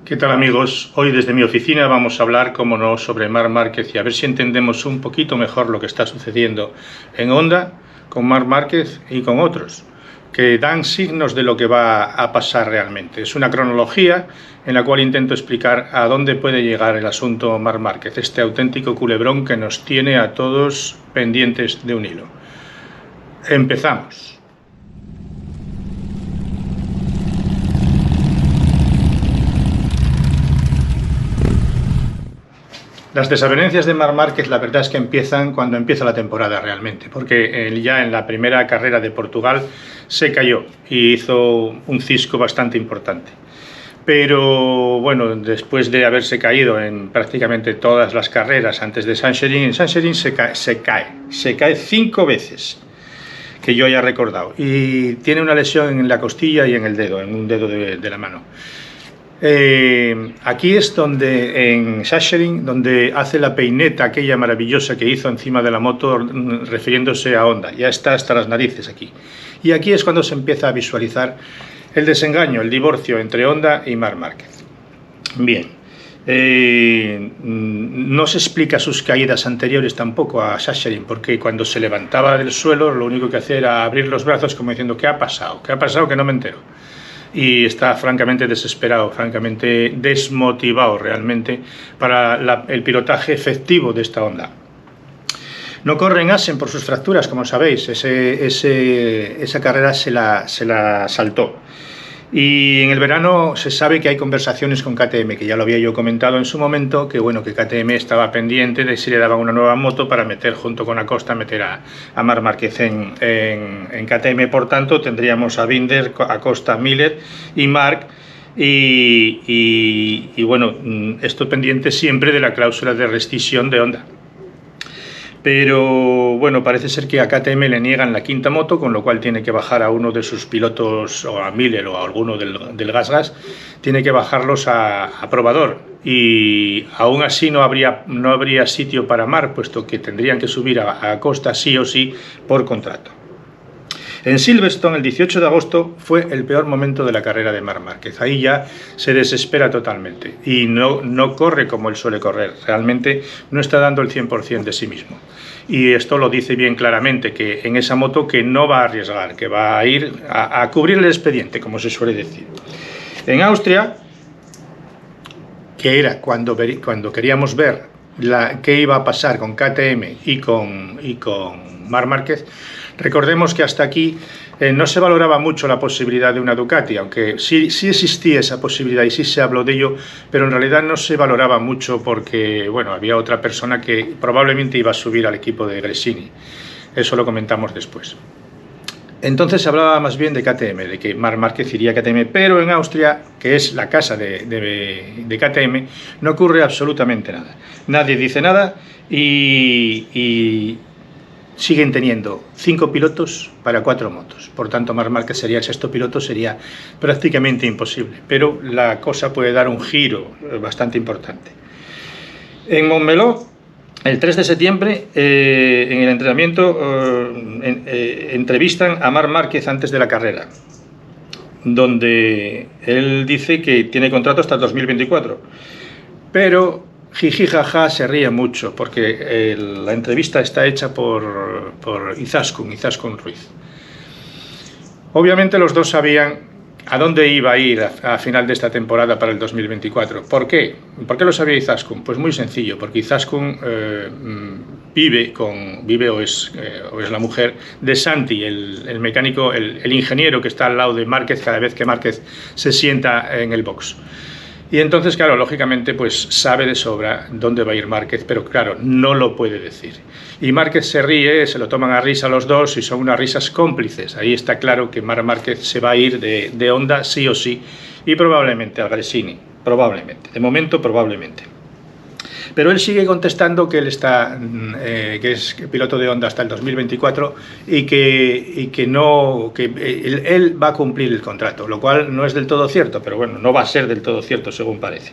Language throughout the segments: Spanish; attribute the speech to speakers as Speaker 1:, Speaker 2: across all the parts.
Speaker 1: ¿Qué tal, amigos? Hoy desde mi oficina vamos a hablar, como no, sobre Marc Márquez y a ver si entendemos un poquito mejor lo que está sucediendo en Honda con Marc Márquez y con otros, que dan signos de lo que va a pasar realmente. Es una cronología en la cual intento explicar a dónde puede llegar el asunto Marc Márquez, este auténtico culebrón que nos tiene a todos pendientes de un hilo. Empezamos. Las desavenencias de Marc Márquez, la verdad es que empiezan cuando empieza la temporada realmente, porque ya en la primera carrera de Portugal se cayó y hizo un cisco bastante importante. Pero bueno, después de haberse caído en prácticamente todas las carreras antes de Sachsenring, en Sachsenring se cae 5 veces, que yo haya recordado, y tiene una lesión en la costilla y en el dedo, en un dedo de la mano. Aquí es donde, en Sachsenring, donde hace la peineta aquella maravillosa que hizo encima de la moto refiriéndose a Honda. Ya está hasta las narices aquí. Y aquí es cuando se empieza a visualizar el desengaño, el divorcio entre Honda y Marc Márquez. Bien, no se explica sus caídas anteriores tampoco a Sachsenring, porque cuando se levantaba del suelo lo único que hacía era abrir los brazos como diciendo ¿qué ha pasado? ¿Qué ha pasado? Que no me entero. Y está francamente desesperado, francamente desmotivado realmente para el pilotaje efectivo de esta Honda. No corre en Assen por sus fracturas, como sabéis, esa carrera se la saltó. Y en el verano se sabe que hay conversaciones con KTM, que ya lo había yo comentado en su momento, que bueno, que KTM estaba pendiente de si le daban una nueva moto para meter junto con Acosta, meter a Marc Márquez en KTM. Por tanto, tendríamos a Binder, Acosta, Miller y Marc. Y bueno, esto pendiente siempre de la cláusula de rescisión de Honda. Pero bueno, parece ser que a KTM le niegan la quinta moto, con lo cual tiene que bajar a uno de sus pilotos, o a Miller o a alguno del Gas, tiene que bajarlos a probador. Y aún así no habría sitio para Marc, puesto que tendrían que subir a Acosta sí o sí por contrato. En Silverstone, el 18 de agosto, fue el peor momento de la carrera de Marc Márquez. Ahí ya se desespera totalmente y no corre como él suele correr. Realmente no está dando el 100% de sí mismo. Y esto lo dice bien claramente, que en esa moto que no va a arriesgar, que va a ir a cubrir el expediente, como se suele decir. En Austria, que era cuando queríamos ver qué iba a pasar con KTM y con Marc Márquez, recordemos que hasta aquí no se valoraba mucho la posibilidad de una Ducati, aunque sí existía esa posibilidad y sí se habló de ello, pero en realidad no se valoraba mucho porque bueno, había otra persona que probablemente iba a subir al equipo de Gresini. Eso lo comentamos después. Entonces se hablaba más bien de KTM, de que Marc Márquez iría a KTM, pero en Austria, que es la casa de KTM, no ocurre absolutamente nada. Nadie dice nada y siguen teniendo 5 pilotos para 4 motos. Por tanto, Marc Márquez sería el sexto piloto, sería prácticamente imposible. Pero la cosa puede dar un giro bastante importante. En Montmeló, el 3 de septiembre, en el entrenamiento, entrevistan a Marc Márquez antes de la carrera, donde él dice que tiene contrato hasta el 2024. Pero jiji jaja se ríe mucho porque la entrevista está hecha por Izaskun Ruiz. Obviamente los dos sabían a dónde iba a ir a final de esta temporada para el 2024. ¿Por qué? ¿Por qué lo sabía Izaskun? Pues muy sencillo, porque Izaskun vive o es la mujer de Santi, el mecánico, el ingeniero que está al lado de Márquez cada vez que Márquez se sienta en el box. Y entonces, claro, lógicamente, pues sabe de sobra dónde va a ir Márquez, pero claro, no lo puede decir. Y Márquez se ríe, se lo toman a risa los dos y son unas risas cómplices. Ahí está claro que Marc Márquez se va a ir de Honda sí o sí, y probablemente a Gresini, probablemente. De momento, probablemente. Pero él sigue contestando que él que es piloto de Honda hasta el 2024 y que él va a cumplir el contrato, lo cual no es del todo cierto, pero bueno, no va a ser del todo cierto según parece.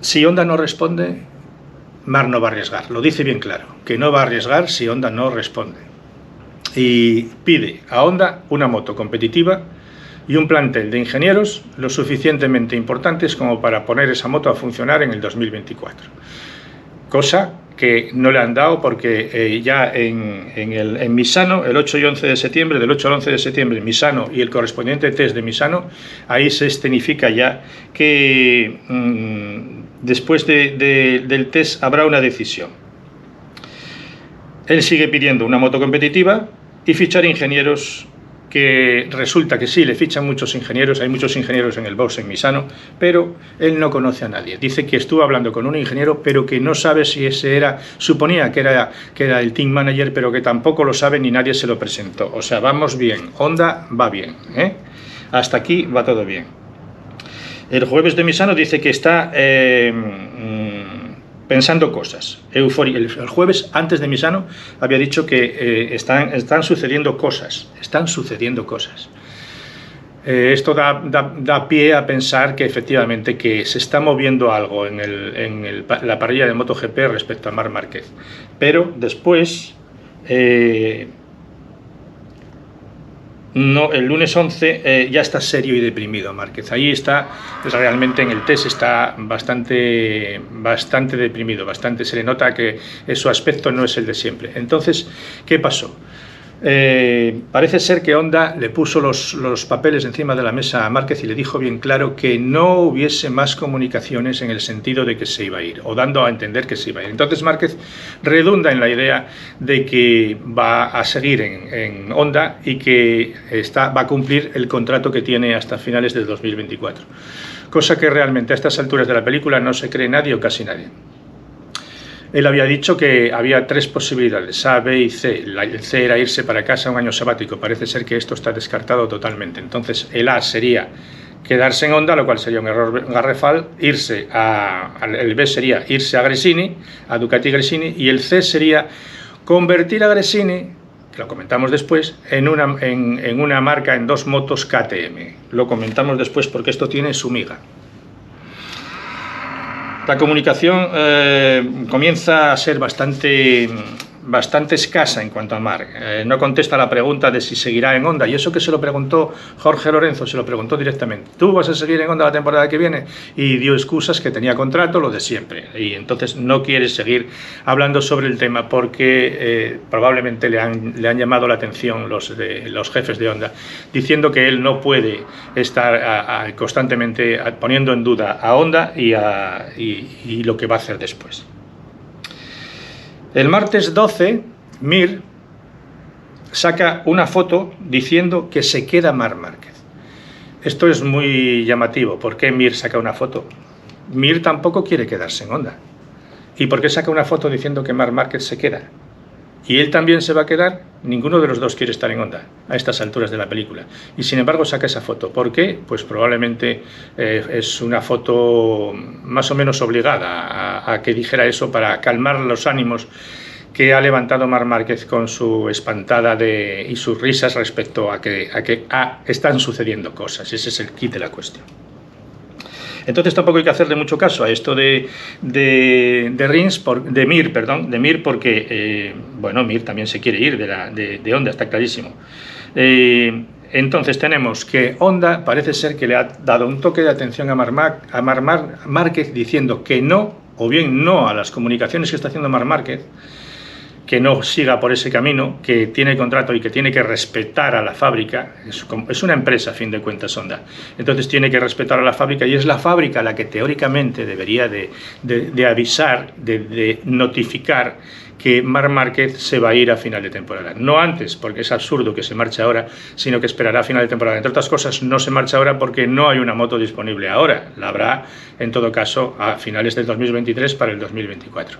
Speaker 1: Si Honda no responde, Marc no va a arriesgar, lo dice bien claro, que no va a arriesgar si Honda no responde. y pide a Honda una moto competitiva y un plantel de ingenieros lo suficientemente importantes como para poner esa moto a funcionar en el 2024. Cosa que no le han dado porque ya en Misano, el 8 y 11 de septiembre, del 8 al 11 de septiembre, Misano y el correspondiente test de Misano, ahí se escenifica ya que después del test habrá una decisión. Él sigue pidiendo una moto competitiva y fichar ingenieros, que resulta que sí, le fichan muchos ingenieros, hay muchos ingenieros en el box en Misano, pero él no conoce a nadie. Dice que estuvo hablando con un ingeniero, pero que no sabe si ese era, suponía que era el team manager, pero que tampoco lo sabe ni nadie se lo presentó. O sea, vamos bien, Honda va bien, ¿eh? Hasta aquí va todo bien. El jueves de Misano dice que está pensando cosas. Euforia. El jueves, antes de Misano, había dicho que están sucediendo cosas. Están sucediendo cosas. Esto da pie a pensar que efectivamente que se está moviendo algo en la parrilla de MotoGP respecto a Marc Márquez. Pero después, no, el lunes 11 ya está serio y deprimido Márquez. Ahí está, pues realmente en el test está bastante deprimido, se le nota que su aspecto no es el de siempre. Entonces, ¿qué pasó? Parece ser que Honda le puso los papeles encima de la mesa a Márquez y le dijo bien claro que no hubiese más comunicaciones en el sentido de que se iba a ir, o dando a entender que se iba a ir. Entonces Márquez redunda en la idea de que va a seguir en Honda y que va a cumplir el contrato que tiene hasta finales del 2024. Cosa que realmente a estas alturas de la película no se cree nadie o casi nadie. Él había dicho que había 3 posibilidades, A, B y C. El C era irse para casa un año sabático. Parece ser que esto está descartado totalmente. Entonces, el A sería quedarse en Honda, lo cual sería un error garrafal. El B sería irse a Gresini, a Ducati Gresini. Y el C sería convertir a Gresini, que lo comentamos después, en una marca en 2 motos KTM. Lo comentamos después porque esto tiene su miga. La comunicación comienza a ser bastante escasa en cuanto a Marc. No contesta la pregunta de si seguirá en Honda, y eso que se lo preguntó Jorge Lorenzo, se lo preguntó directamente. ¿Tú vas a seguir en Honda la temporada que viene? Y dio excusas, que tenía contrato, lo de siempre, y entonces no quiere seguir hablando sobre el tema porque probablemente le han llamado la atención los jefes de Honda, diciendo que él no puede estar constantemente poniendo en duda a Honda y lo que va a hacer después. El martes 12, Mir saca una foto diciendo que se queda Marc Márquez. Esto es muy llamativo. ¿Por qué Mir saca una foto? Mir tampoco quiere quedarse en Honda. ¿Y por qué saca una foto diciendo que Marc Márquez se queda? ¿Y él también se va a quedar? Ninguno de los dos quiere estar en Honda a estas alturas de la película. Y sin embargo saca esa foto. ¿Por qué? Pues probablemente es una foto más o menos obligada a que dijera eso para calmar los ánimos que ha levantado Marc Márquez con su espantada y sus risas respecto a que están sucediendo cosas. Ese es el kit de la cuestión. Entonces tampoco hay que hacerle mucho caso a esto de Mir, porque bueno, Mir también se quiere ir de Honda, está clarísimo. Entonces tenemos que Honda parece ser que le ha dado un toque de atención a Marc Márquez diciendo que no, o bien no a las comunicaciones que está haciendo Marc Márquez, que no siga por ese camino, que tiene contrato y que tiene que respetar a la fábrica. Es una empresa, a fin de cuentas, Honda. Entonces tiene que respetar a la fábrica, y es la fábrica la que teóricamente debería de avisar, de notificar que Marc Márquez se va a ir a final de temporada. No antes, porque es absurdo que se marche ahora, sino que esperará a final de temporada. Entre otras cosas, no se marcha ahora porque no hay una moto disponible ahora. La habrá, en todo caso, a finales del 2023 para el 2024.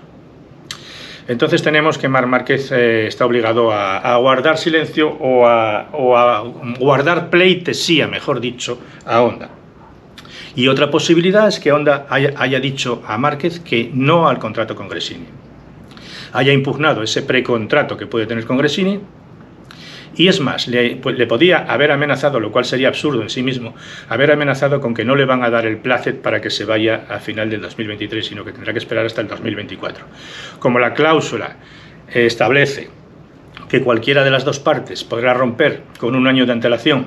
Speaker 1: Entonces tenemos que Marc Márquez está obligado a guardar silencio o a guardar pleitesía, mejor dicho, a Honda. Y otra posibilidad es que Honda haya dicho a Márquez que no al contrato con Gresini. Haya impugnado ese precontrato que puede tener con Gresini. Y es más, le podía haber amenazado, lo cual sería absurdo en sí mismo, haber amenazado con que no le van a dar el placet para que se vaya a final del 2023, sino que tendrá que esperar hasta el 2024. Como la cláusula establece que cualquiera de las dos partes podrá romper con un año de antelación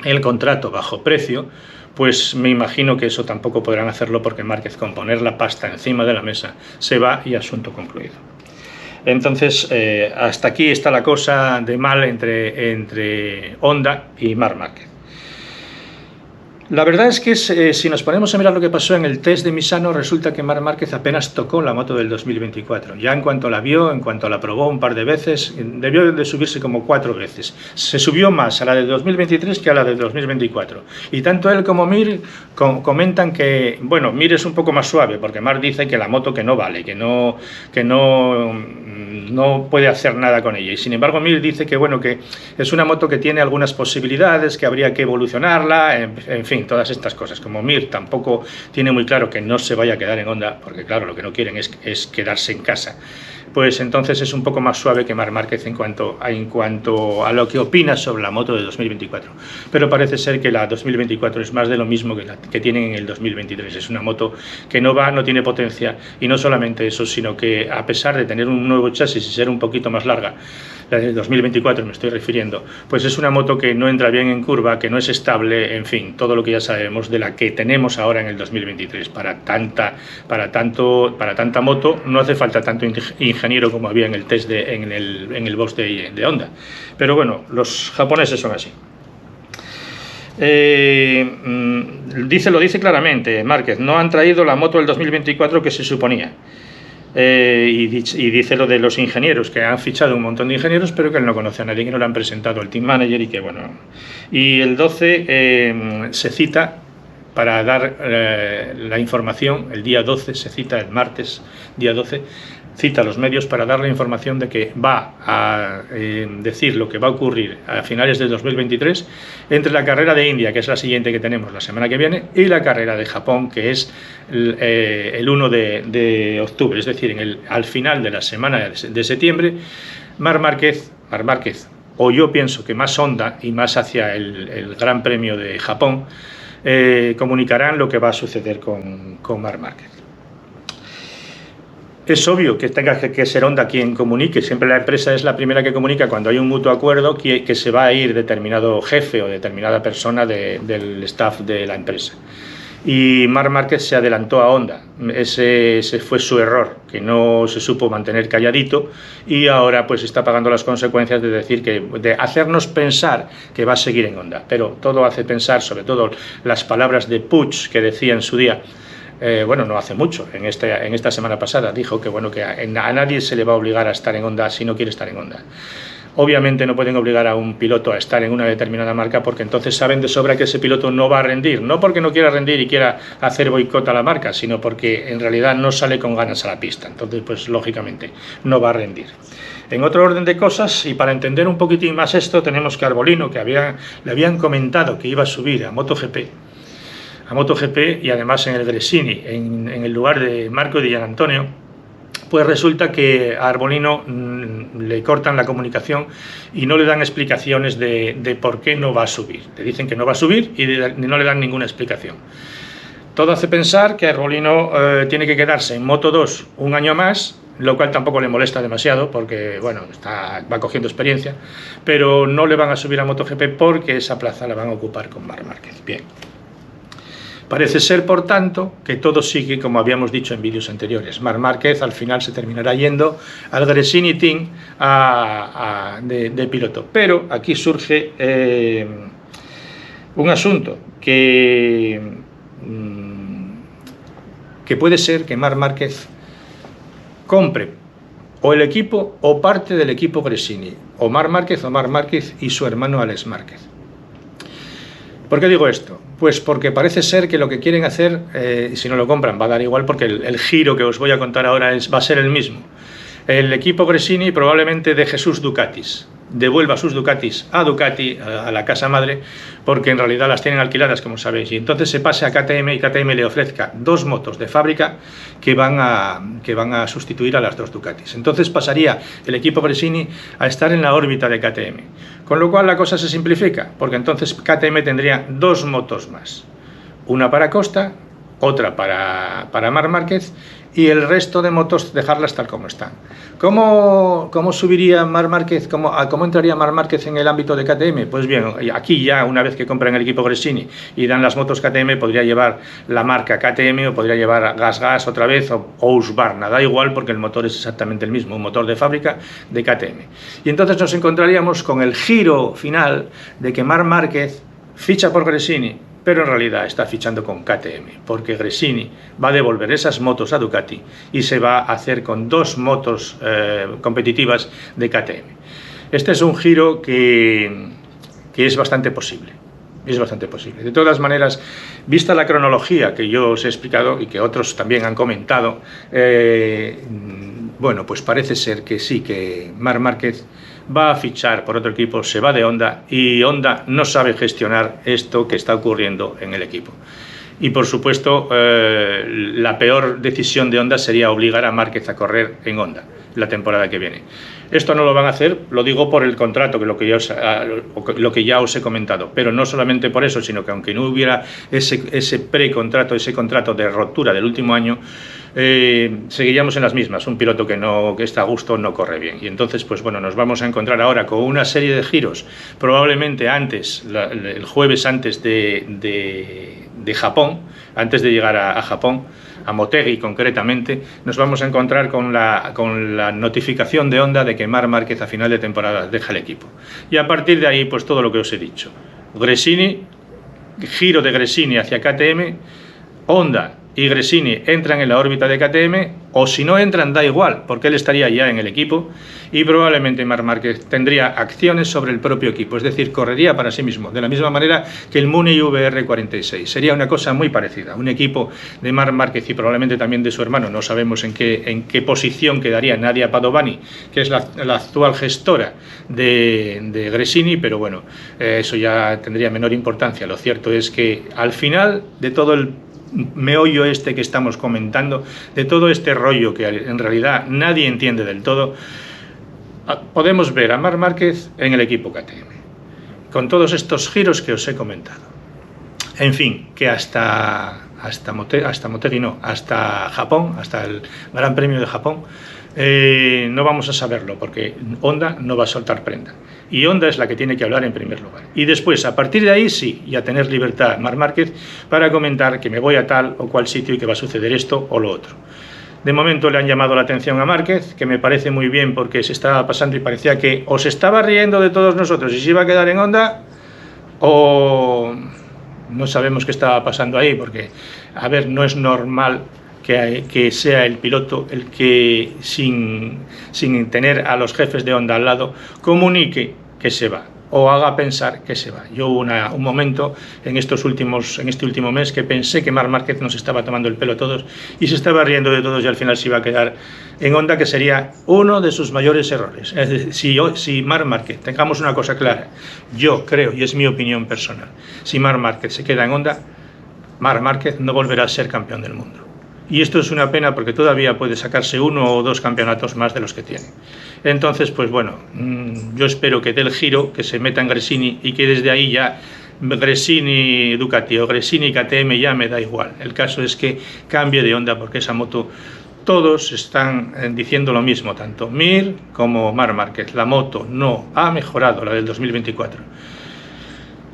Speaker 1: el contrato bajo precio, pues me imagino que eso tampoco podrán hacerlo, porque Márquez, con poner la pasta encima de la mesa, se va y asunto concluido. Entonces, hasta aquí está la cosa de mal entre Honda y Marc Márquez. La verdad es que si nos ponemos a mirar lo que pasó en el test de Misano, resulta que Marc Márquez apenas tocó la moto del 2024. Ya en cuanto la vio, en cuanto la probó un par de veces, debió de subirse como 4 veces. Se subió más a la del 2023 que a la del 2024. Y tanto él como Mir comentan que, bueno, Mir es un poco más suave, porque Marc dice que la moto que no vale, que no puede hacer nada con ella. Y sin embargo Mir dice que, bueno, que es una moto que tiene algunas posibilidades, que habría que evolucionarla, en fin, todas estas cosas. Como Mir tampoco tiene muy claro que no se vaya a quedar en Honda, porque claro, lo que no quieren es quedarse en casa, pues entonces es un poco más suave que Marc Márquez en cuanto a lo que opina sobre la moto de 2024. Pero parece ser que la 2024 es más de lo mismo que tienen en el 2023. Es una moto que no tiene potencia, y no solamente eso, sino que a pesar de tener un nuevo chasis y ser un poquito más larga, la del 2024 me estoy refiriendo, pues es una moto que no entra bien en curva, que no es estable, en fin, todo lo que ya sabemos de la que tenemos ahora en el 2023. Para tanta moto no hace falta tanto ingeniero como había en el test en el box de Honda. Pero bueno, los japoneses son así. Lo dice claramente Márquez: no han traído la moto del 2024 que se suponía. Y dice lo de los ingenieros, que han fichado un montón de ingenieros, pero que él no conoce a nadie, que no le han presentado el team manager, y que bueno. Y el 12 se cita para dar la información, el día 12 se cita, el martes día 12 cita a los medios para dar la información de que va a decir lo que va a ocurrir a finales del 2023 entre la carrera de India, que es la siguiente que tenemos la semana que viene, y la carrera de Japón, que es el 1 de octubre, es decir, al final de la semana de septiembre. Marc Márquez, o yo pienso que más Honda y más hacia el Gran Premio de Japón, comunicarán lo que va a suceder con Marc Márquez. Es obvio que tenga que ser Honda quien comunique. Siempre la empresa es la primera que comunica cuando hay un mutuo acuerdo que se va a ir determinado jefe o determinada persona del staff de la empresa. Y Marc Márquez se adelantó a Honda. Ese fue su error, que no se supo mantener calladito, y ahora pues está pagando las consecuencias de hacernos pensar que va a seguir en Honda. Pero todo hace pensar, sobre todo las palabras de Puig, que decía en su día, no hace mucho, en esta semana pasada, dijo que bueno, que a nadie se le va a obligar a estar en Honda si no quiere estar en Honda. Obviamente no pueden obligar a un piloto a estar en una determinada marca, porque entonces saben de sobra que ese piloto no va a rendir, no porque no quiera rendir y quiera hacer boicot a la marca, sino porque en realidad no sale con ganas a la pista. Entonces pues lógicamente no va a rendir. En otro orden de cosas, y para entender un poquitín más esto, tenemos que Arbolino, que le habían comentado que iba a subir a MotoGP, y además en el Gresini, en el lugar de Marco Di Gianantonio, pues resulta que a Arbolino le cortan la comunicación y no le dan explicaciones de por qué no va a subir. Le dicen que no va a subir y no le dan ninguna explicación. Todo hace pensar que Arbolino tiene que quedarse en Moto2 un año más, lo cual tampoco le molesta demasiado, porque bueno, va cogiendo experiencia, pero no le van a subir a MotoGP porque esa plaza la van a ocupar con Marc Márquez. Bien. Parece ser, por tanto, que todo sigue como habíamos dicho en vídeos anteriores. Marc Márquez al final se terminará yendo al Gresini Team de piloto. Pero aquí surge un asunto que puede ser que Marc Márquez compre o el equipo o parte del equipo Gresini, o Marc Márquez y su hermano Alex Márquez. ¿Por qué digo esto? Pues porque parece ser que lo que quieren hacer, si no lo compran va a dar igual, porque el giro que os voy a contar ahora va a ser el mismo. El equipo Gresini probablemente deje sus Ducatis, devuelva sus Ducatis a Ducati, a la casa madre, porque en realidad las tienen alquiladas, como sabéis, y entonces se pase a KTM y KTM le ofrezca 2 motos de fábrica que van a sustituir a las 2 Ducatis. Entonces pasaría el equipo Gresini a estar en la órbita de KTM, con lo cual la cosa se simplifica, porque entonces KTM tendría 2 motos más, una para Costa, otra para Marc Márquez y el resto de motos dejarlas tal como están. ¿Cómo subiría Marc Márquez, cómo entraría Marc Márquez en el ámbito de KTM? Pues bien, aquí ya una vez que compran el equipo Gresini y dan las motos KTM, podría llevar la marca KTM o podría llevar GasGas otra vez o Husqvarna, da igual porque el motor es exactamente el mismo, un motor de fábrica de KTM. Y entonces nos encontraríamos con el giro final de que Marc Márquez ficha por Gresini, pero en realidad está fichando con KTM, porque Gresini va a devolver esas motos a Ducati y se va a hacer con 2 motos competitivas de KTM. Este es un giro que es bastante posible. Es bastante posible. De todas maneras, vista la cronología que yo os he explicado y que otros también han comentado, bueno, pues parece ser que sí, que Marc Márquez va a fichar por otro equipo, se va de Honda y Honda no sabe gestionar esto que está ocurriendo en el equipo. Y por supuesto, la peor decisión de Honda sería obligar a Márquez a correr en Honda la temporada que viene. Esto no lo van a hacer, lo digo por el contrato, lo que ya os he comentado, pero no solamente por eso, sino que aunque no hubiera ese precontrato, ese contrato de ruptura del último año, seguiríamos en las mismas. Un piloto que está a gusto no corre bien. Y entonces, pues bueno, nos vamos a encontrar ahora con una serie de giros, probablemente antes, el jueves antes de Japón, antes de llegar a Japón, a Motegi concretamente, nos vamos a encontrar con la notificación de Honda de que Marc Márquez a final de temporada deja el equipo. Y a partir de ahí, pues todo lo que os he dicho. Gresini, giro de Gresini hacia KTM, Honda y Gresini entran en la órbita de KTM, o si no entran da igual, porque él estaría ya en el equipo y probablemente Marc Márquez tendría acciones sobre el propio equipo, es decir, correría para sí mismo, de la misma manera que el Muni VR46. Sería una cosa muy parecida, un equipo de Marc Márquez y probablemente también de su hermano, no sabemos en qué posición quedaría Nadia Padovani, que es la actual gestora de Gresini, pero bueno, eso ya tendría menor importancia. Lo cierto es que al final de todo el meollo este que estamos comentando, de todo este rollo que en realidad nadie entiende del todo, podemos ver a Marc Márquez en el equipo KTM, con todos estos giros que os he comentado. En fin, que hasta Japón, hasta el Gran Premio de Japón, no vamos a saberlo, porque Honda no va a soltar prenda. Y Honda es la que tiene que hablar en primer lugar. Y después, a partir de ahí, sí, y a tener libertad Marc Márquez para comentar que me voy a tal o cual sitio y que va a suceder esto o lo otro. De momento le han llamado la atención a Márquez, que me parece muy bien porque se estaba pasando y parecía que o se estaba riendo de todos nosotros y se iba a quedar en Honda, o no sabemos qué estaba pasando ahí, porque, a ver, no es normal que sea el piloto el que, sin tener a los jefes de Honda al lado, comunique que se va o haga pensar que se va. Yo hubo un momento en este último mes que pensé que Marc Márquez nos estaba tomando el pelo a todos y se estaba riendo de todos y al final se iba a quedar en Honda, que sería uno de sus mayores errores. Es decir, si Marc Márquez, tengamos una cosa clara, yo creo, y es mi opinión personal, si Marc Márquez se queda en Honda, Marc Márquez no volverá a ser campeón del mundo. Y esto es una pena porque todavía puede sacarse 1 o 2 campeonatos más de los que tiene. Entonces, pues bueno, yo espero que dé el giro, que se meta en Gresini y que desde ahí ya Gresini Ducati o Gresini KTM ya me da igual. El caso es que cambie de Honda, porque esa moto, todos están diciendo lo mismo, tanto Mir como Marc Márquez. La moto no ha mejorado, la del 2024.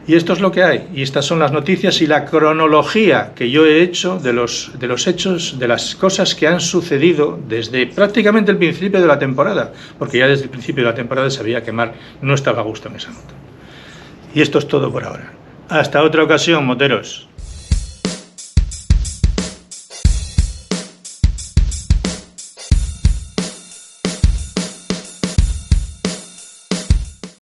Speaker 1: Y esto es lo que hay, y estas son las noticias y la cronología que yo he hecho de los hechos, de las cosas que han sucedido desde prácticamente el principio de la temporada, porque ya desde el principio de la temporada sabía que Marc no estaba a gusto en esa moto. Y esto es todo por ahora. Hasta otra ocasión, moteros.